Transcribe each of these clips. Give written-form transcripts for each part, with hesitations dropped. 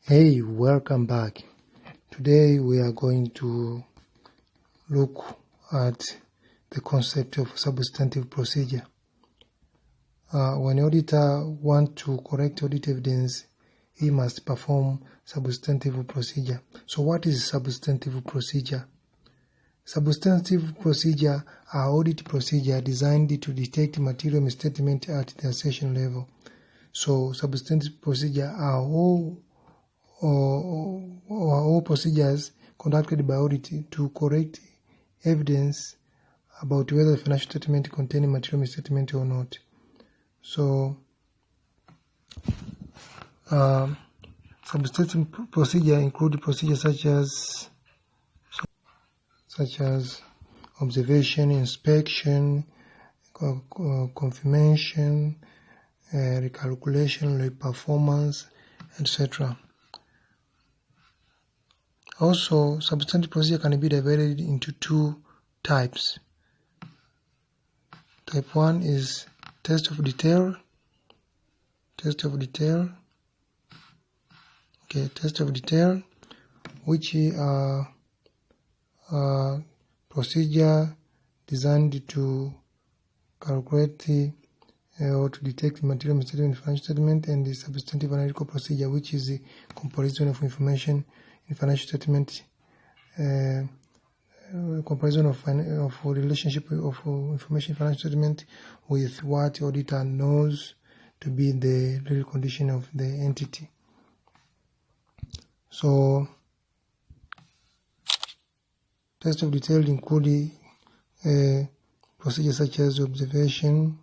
Hey, welcome back. Today we are going to look at the concept of substantive procedure. When an auditor wants to correct audit evidence, he must perform substantive procedure. So what is substantive procedure? Substantive procedure are audit procedure designed to detect material misstatement at the assertion level. So substantive procedure are all procedures conducted by audit to correct evidence about whether the financial statement contains material misstatement or not. So, substantive procedure include procedures such as observation, inspection, confirmation, recalculation, reperformance, etc. Also, substantive procedure can be divided into two types. Type 1 is test of detail. Test of detail, which are procedure designed to calculate or to detect material misstatement in financial statement, and the substantive analytical procedure, which is the comparison of information in financial statement, comparison of relationship of information in financial statement with what auditor knows to be the real condition of the entity. So, test of detail include procedures such as observation,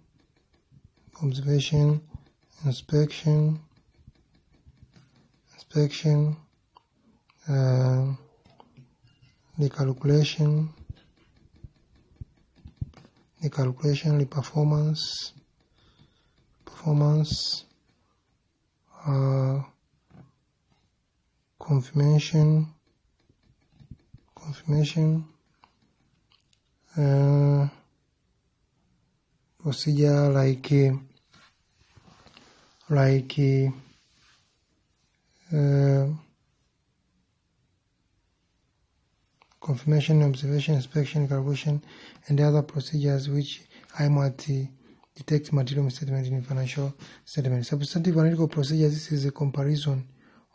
inspection, recalculation, performance, confirmation, procedure like confirmation, observation, inspection, calculation, and other procedures which I might detect material misstatement in financial statement. Substantive analytical procedure, this is a comparison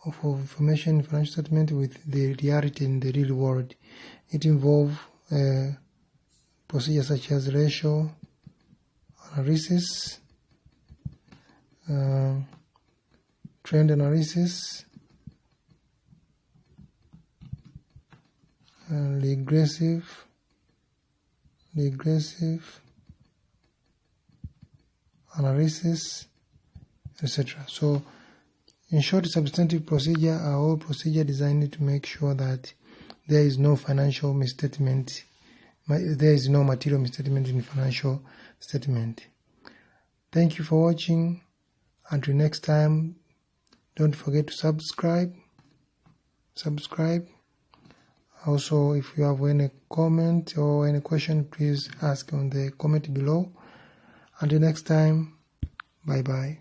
of information in financial statement with the reality in the real world. It involves procedures such as ratio analysis, trend analysis, regressive analysis, etc. So, in short, substantive procedure are all procedures designed to make sure that there is no financial misstatement, there is no material misstatement in financial statement. Thank you for watching. Until next time, don't forget to subscribe. Also, if you have any comment or any question, please ask on the comment below. Until next time, bye-bye.